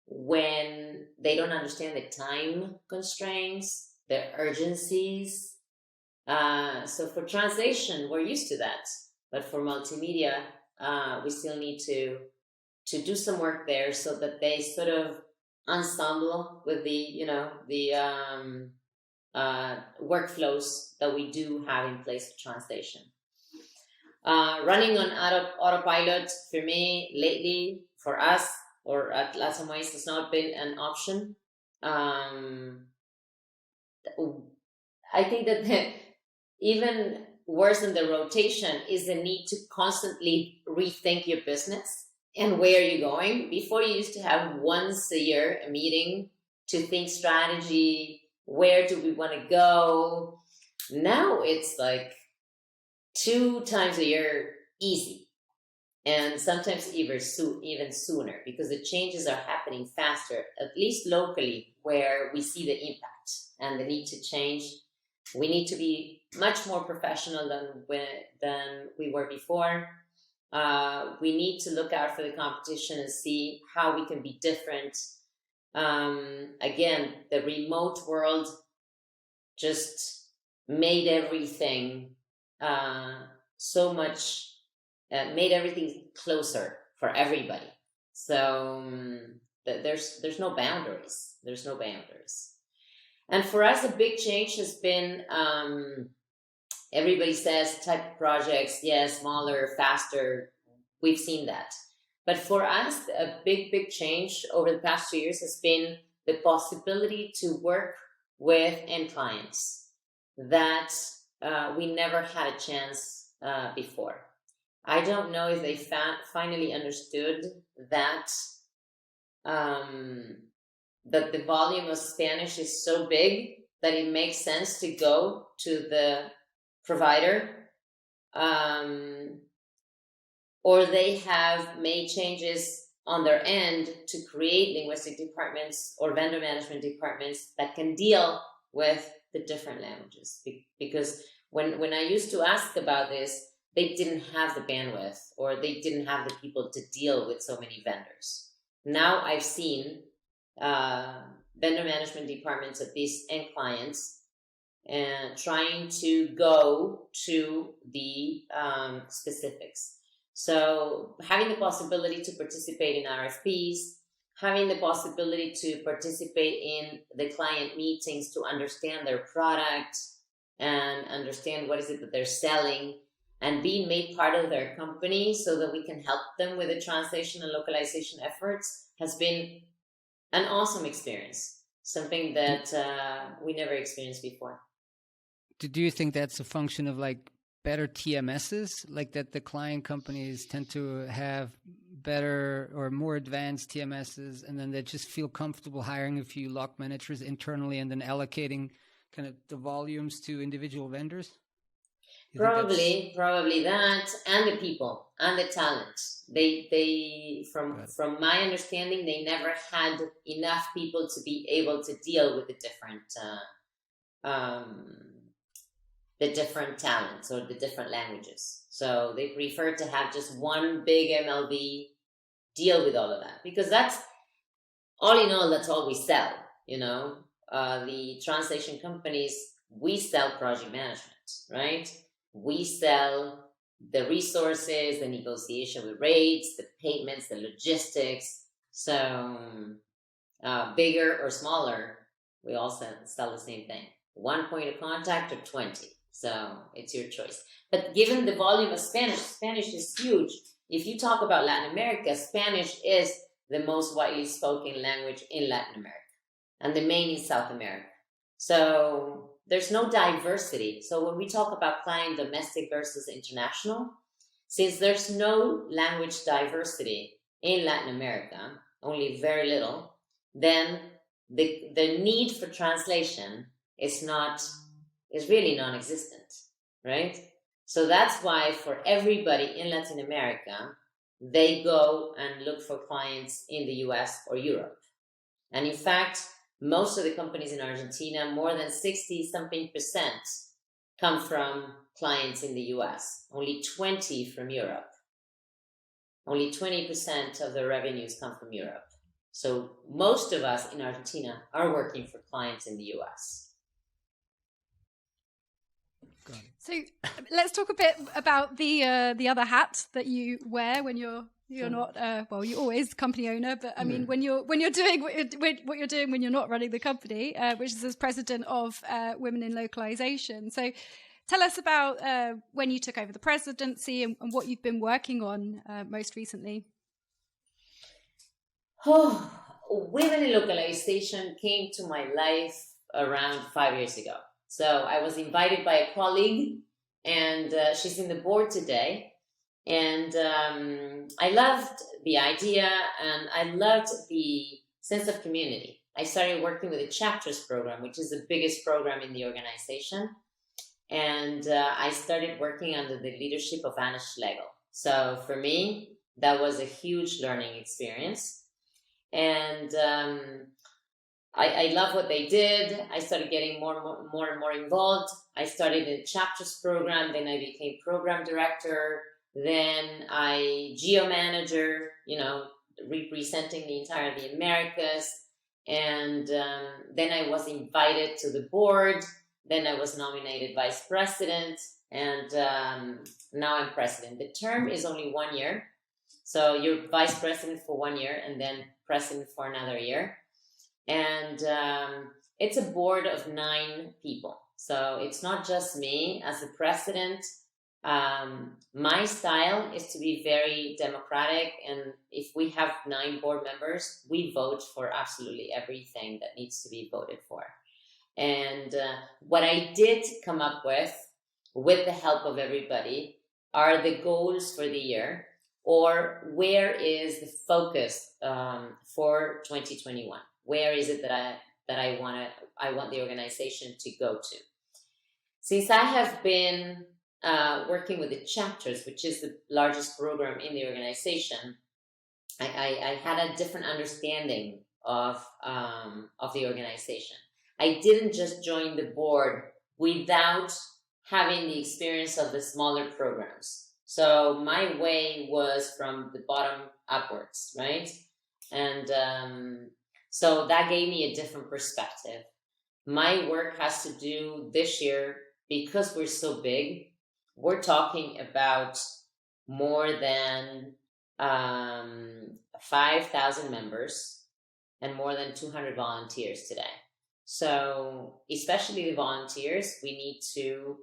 when they don't understand the time constraints, the urgencies. So for translation, we're used to that. But for multimedia, we still need to do some work there so that they sort of ensemble with the workflows that we do have in place for translation. Running on autopilot for me lately, for us, or at LatAmWise, has not been an option. I think that even worse than the rotation is the need to constantly rethink your business and where you're going. Before, you used to have once a year a meeting to think strategy, where do we want to go? Now it's like 2 times a year, easy. And sometimes even sooner, because the changes are happening faster, at least locally, where we see the impact and the need to change. We need to be much more professional than we were before. We need to look out for the competition and see how we can be different. Again, the remote world just made everything so much. Made everything closer for everybody. So there's no boundaries. There's no boundaries. And for us, a big change has been, everybody says type of projects, smaller, faster. We've seen that. But for us, a big change over the past 2 years has been the possibility to work with end clients that we never had a chance before. I don't know if they finally understood that that the volume of Spanish is so big that it makes sense to go to the provider, or they have made changes on their end to create linguistic departments or vendor management departments that can deal with the different languages. Because when I used to ask about this, they didn't have the bandwidth, or they didn't have the people to deal with so many vendors. Now I've seen vendor management departments of these end clients and trying to go to the specifics. So having the possibility to participate in RFPs, having the possibility to participate in the client meetings to understand their product and understand what is it that they're selling, and being made part of their company so that we can help them with the translation and localization efforts has been an awesome experience, something that we never experienced before. Do you think that's a function of like better TMSs, like that the client companies tend to have better or more advanced TMSs, and then they just feel comfortable hiring a few log managers internally and then allocating kind of the volumes to individual vendors? Probably that, and the people and the talent. They from my understanding, they never had enough people to be able to deal with the different talents or the different languages. So they prefer to have just one big MLB deal with all of that, because that's all in all. That's all we sell. The translation companies, we sell project management, right? We sell the resources, the negotiation with rates, the payments, the logistics. So bigger or smaller, we all sell the same thing. One point of contact or 20. So it's your choice. But given the volume of Spanish is huge. If you talk about Latin America, Spanish is the most widely spoken language in Latin America, and the main in South America. So there's no diversity. So when we talk about client domestic versus international, since there's no language diversity in Latin America, only very little, then the need for translation is really non-existent, right? So that's why for everybody in Latin America, they go and look for clients in the US or Europe. And in fact, most of the companies in Argentina, more than 60-something%, come from clients in the US, only 20 from Europe. Only 20% of the revenues come from Europe. So most of us in Argentina are working for clients in the US. So let's talk a bit about the other hat that you wear when you're not well, you're always company owner, but I mean when you're doing what you're doing when you're not running the company, which is as president of Women in Localization. So tell us about when you took over the presidency and what you've been working on most recently. Oh, Women in Localization came to my life around 5 years ago. So I was invited by a colleague, and she's in the board today. And I loved the idea, and I loved the sense of community. I started working with the Chapters program, which is the biggest program in the organization. And I started working under the leadership of Anna Schlegel. So for me, that was a huge learning experience. And I love what they did. I started getting more and more involved. I started the Chapters program, then I became program director, then I geo manager, representing the entire the Americas. And then I was invited to the board. Then I was nominated vice president, and now I'm president. The term is only 1 year. So you're vice president for 1 year and then president for another year. And it's a board of 9 people. So it's not just me as the president. My style is to be very democratic. And if we have 9 board members, we vote for absolutely everything that needs to be voted for. And what I did come up with the help of everybody, are the goals for the year, or where is the focus for 2021? Where is it that I want the organization to go to? Since I have been working with the Chapters, which is the largest program in the organization, I had a different understanding of the organization. I didn't just join the board without having the experience of the smaller programs. So my way was from the bottom upwards, right? And so that gave me a different perspective. My work has to do this year, because we're so big, we're talking about more than 5,000 members and more than 200 volunteers today. So especially the volunteers, we need to,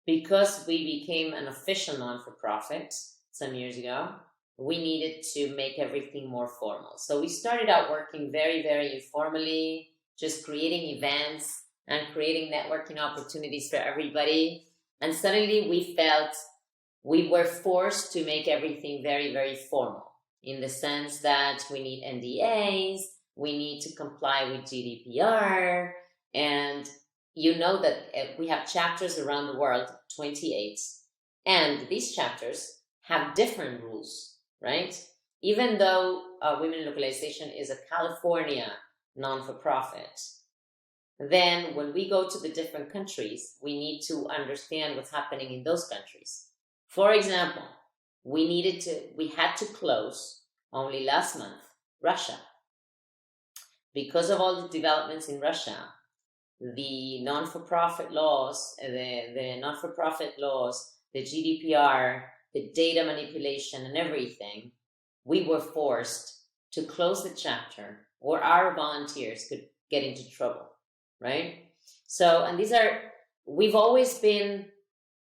because we became an official non-for-profit some years ago, we needed to make everything more formal. So we started out working very, very informally, just creating events and creating networking opportunities for everybody. And suddenly we felt we were forced to make everything very, very formal, in the sense that we need NDAs, we need to comply with GDPR, and you know that we have chapters around the world, 28, and these chapters have different rules, right? Even though Women in Localization is a California non-for-profit, then when we go to the different countries, we need to understand what's happening in those countries. For example, we had to close only last month Russia. Because of all the developments in Russia, the non-for-profit laws, the GDPR, the data manipulation and everything, we were forced to close the chapter, or our volunteers could get into trouble, right? So, and we've always been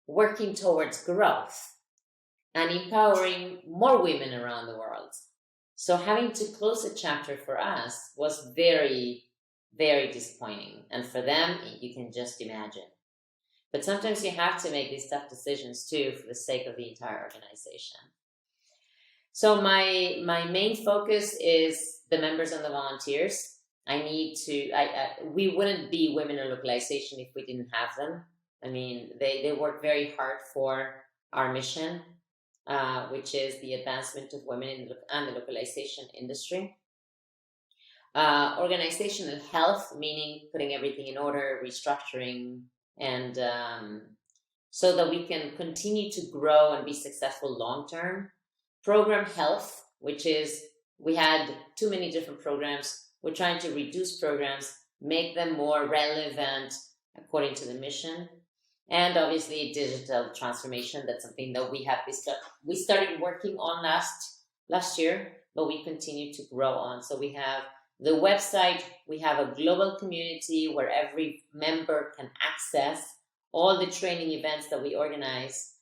working towards growth and empowering more women around the world. So having to close a chapter for us was very, very disappointing. And for them, you can just imagine. But sometimes you have to make these tough decisions too, for the sake of the entire organization. So my main focus is the members and the volunteers. We wouldn't be Women in Localization if we didn't have them. I mean, they work very hard for our mission, which is the advancement of women and the localization industry. Organizational health, meaning putting everything in order, restructuring, and so that we can continue to grow and be successful long term. Program health, which is we had too many different programs. We're trying to reduce programs, make them more relevant according to the mission. And obviously digital transformation. That's something that we started working on last year, but we continue to grow on. So we have the website, we have a global community where every member can access all the training events that we organize,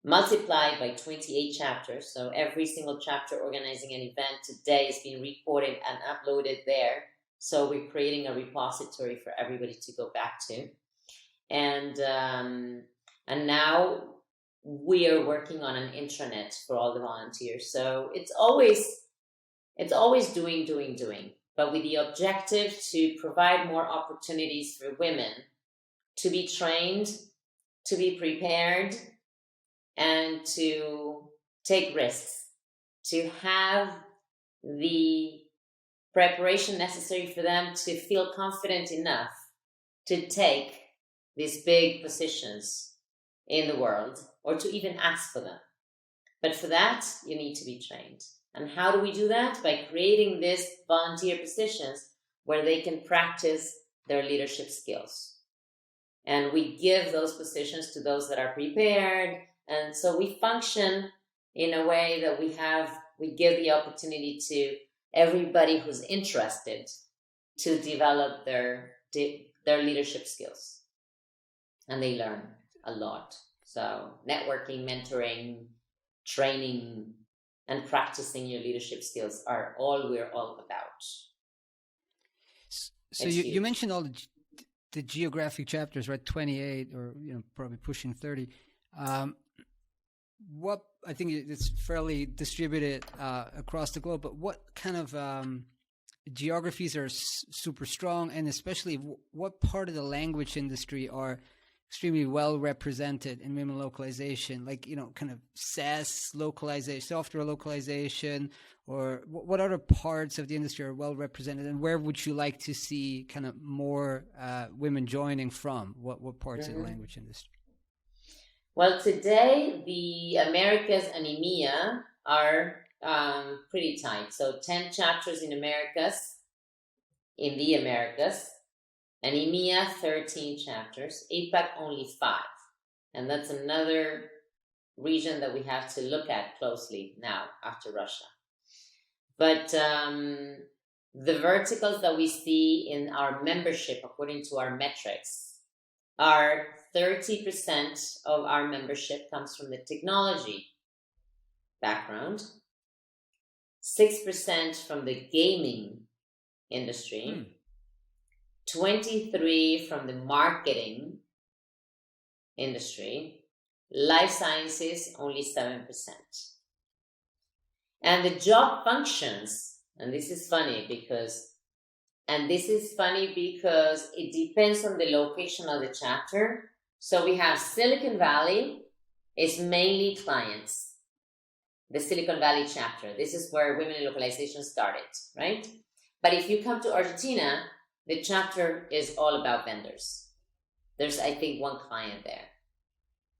multiplied by 28 chapters. So every single chapter organizing an event today is being recorded and uploaded there. So we're creating a repository for everybody to go back to. And now we are working on an intranet for all the volunteers. So it's always doing, but with the objective to provide more opportunities for women to be trained, to be prepared, and to take risks, to have the preparation necessary for them to feel confident enough to take these big positions in the world, or to even ask for them. But for that, you need to be trained. And how do we do that? By creating these volunteer positions where they can practice their leadership skills. And we give those positions to those that are prepared. And so we function in a way that we give the opportunity to everybody who's interested to develop their leadership skills. And they learn a lot. So networking, mentoring, training, and practicing your leadership skills are all we're all about. So you mentioned all the geographic chapters, right? 28 or probably pushing 30. What I think it's fairly distributed across the globe, but what kind of geographies are super strong, and especially what part of the language industry are extremely well represented in women localization, like, kind of SaaS localization, software localization, or what other parts of the industry are well represented, and where would you like to see kind of more women joining from? What parts of the language industry? Well, today the Americas and EMEA are pretty tight. So 10 chapters in the Americas, and EMEA 13 chapters, APAC only 5. And that's another region that we have to look at closely now after Russia. But the verticals that we see in our membership, according to our metrics, are 30% of our membership comes from the technology background, 6% from the gaming industry, 23% from the marketing industry, life sciences only 7%. And the job functions, and this is funny because it depends on the location of the chapter. So we have Silicon Valley is mainly clients. The Silicon Valley chapter. This is where women in localization started, right? But if you come to Argentina, the chapter is all about vendors. There's, I think, one client there.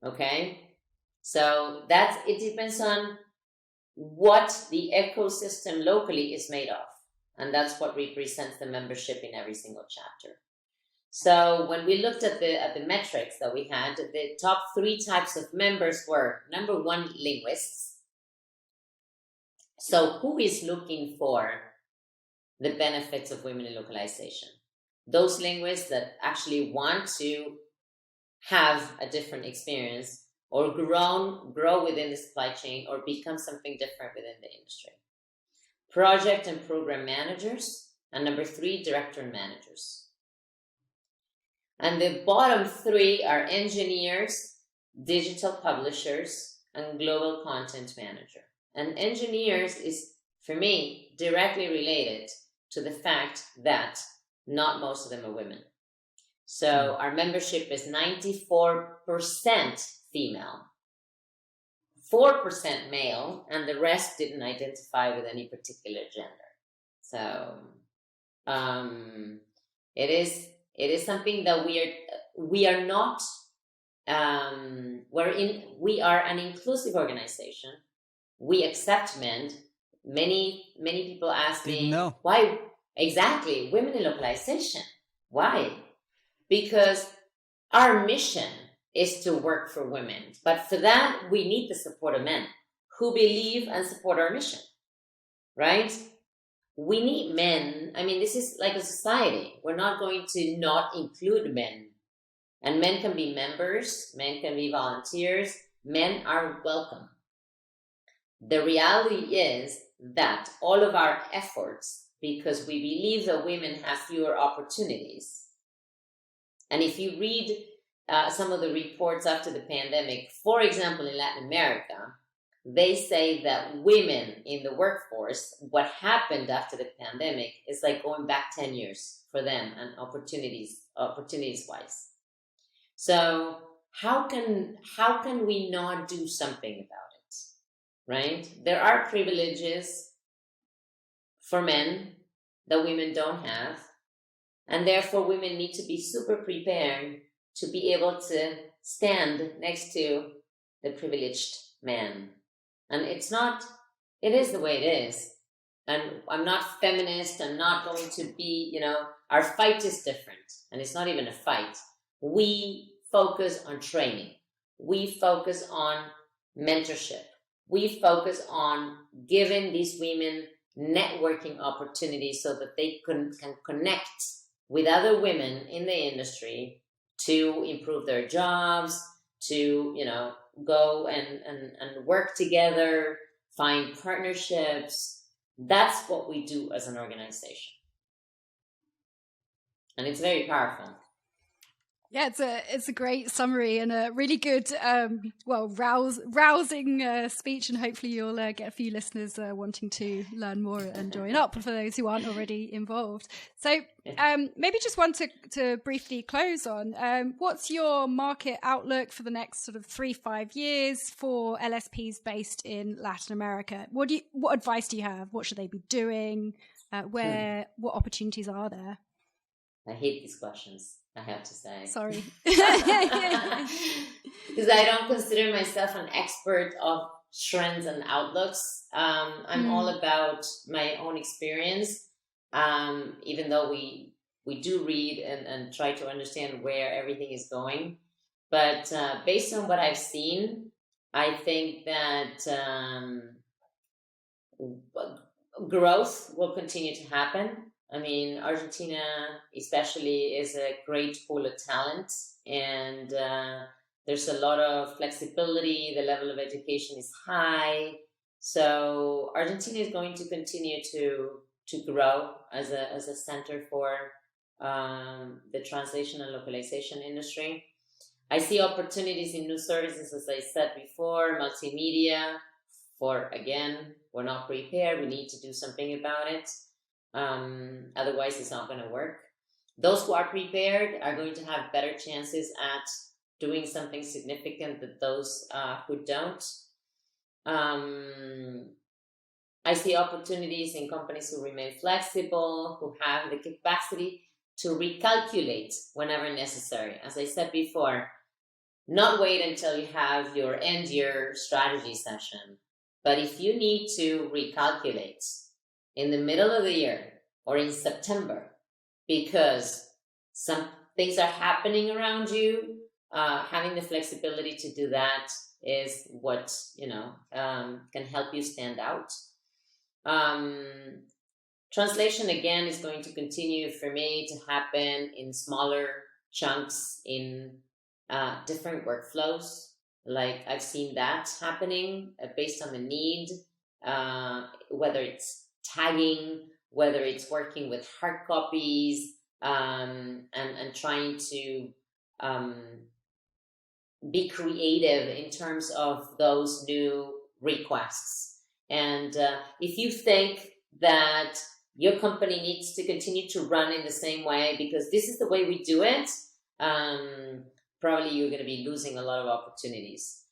Okay? So it depends on what the ecosystem locally is made of. And that's what represents the membership in every single chapter. So when we looked at the metrics that we had, the top 3 types of members were, number 1, linguists. So who is looking for the benefits of women in localization? Those linguists that actually want to have a different experience or grow within the supply chain or become something different within the industry. Project and program managers, and number 3, director and managers. And the bottom 3 are engineers, digital publishers, and global content manager. And engineers is, for me, directly related to the fact that not most of them are women. So our membership is 94% female, 4% male, and the rest didn't identify with any particular gender. So it is something that we are not. We are an inclusive organization. We accept men. Many people ask me why exactly women in localization. Why? Because our mission is to work for women, but for that we need the support of men who believe and support our mission, right? We need men. I mean, this is like a society. We're not going to not include men. And men can be members, men can be volunteers, men are welcome. The reality is that all of our efforts, because we believe that women have fewer opportunities. And if you read some of the reports after the pandemic, for example, in Latin America, they say that women in the workforce, what happened after the pandemic is like going back 10 years for them and opportunities-wise. So how can we not do something about it, right? There are privileges for men that women don't have, and therefore women need to be super prepared to be able to stand next to the privileged man. And it is the way it is. And I'm not feminist, I'm not going to be, our fight is different, and it's not even a fight. We focus on training. We focus on mentorship. We focus on giving these women networking opportunities so that they can connect with other women in the industry to improve their jobs, to, go and work together, find partnerships. That's what we do as an organization. And it's very powerful. Yeah, it's a great summary and a really good, rousing speech, and hopefully you'll get a few listeners wanting to learn more and join up for those who aren't already involved. So maybe just want to briefly close on, what's your market outlook for the next sort of 3-5 years for LSPs based in Latin America? What advice do you have? What should they be doing? What opportunities are there? I hate these questions, I have to say. Sorry. Because I don't consider myself an expert of trends and outlooks. I'm all about my own experience, even though we do read and try to understand where everything is going. But based on what I've seen, I think that growth will continue to happen. I mean, Argentina especially is a great pool of talent, and there's a lot of flexibility. The level of education is high. So Argentina is going to continue to grow as a center for the translation and localization industry. I see opportunities in new services, as I said before, multimedia. We're not prepared. We need to do something about it. Otherwise it's not going to work. Those who are prepared are going to have better chances at doing something significant than those who don't. I see opportunities in companies who remain flexible, who have the capacity to recalculate whenever necessary. As I said before, not wait until you have your end-year strategy session, but if you need to recalculate in the middle of the year or in September, because some things are happening around you, having the flexibility to do that is what, can help you stand out. Translation, again, is going to continue for me to happen in smaller chunks in different workflows. Like I've seen that happening based on the need, whether it's tagging, whether it's working with hard copies, and trying to be creative in terms of those new requests. And if you think that your company needs to continue to run in the same way because this is the way we do it, probably you're going to be losing a lot of opportunities.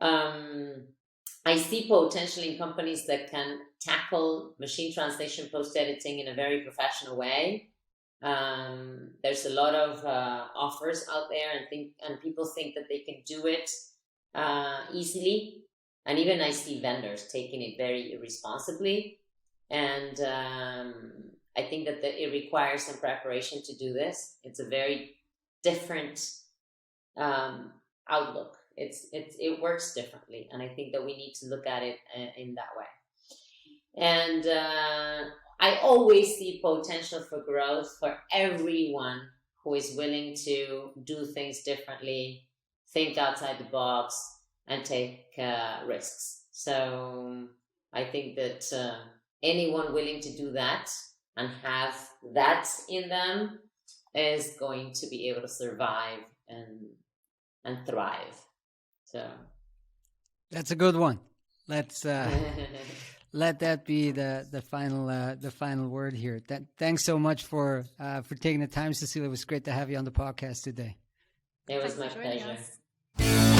I see potential in companies that can tackle machine translation post-editing in a very professional way. There's a lot of offers out there, and people think that they can do it easily. And even I see vendors taking it very irresponsibly. And I think that it requires some preparation to do this. It's a very different outlook. It works differently, and I think that we need to look at it in that way. And I always see potential for growth for everyone who is willing to do things differently, think outside the box, and take risks. So I think that anyone willing to do that and have that in them is going to be able to survive and thrive. So that's a good one. Let's let that be the final word here. Thanks so much for taking the time, Cecilia. It was great to have you on the podcast today. It was Thanks my for joining pleasure. us.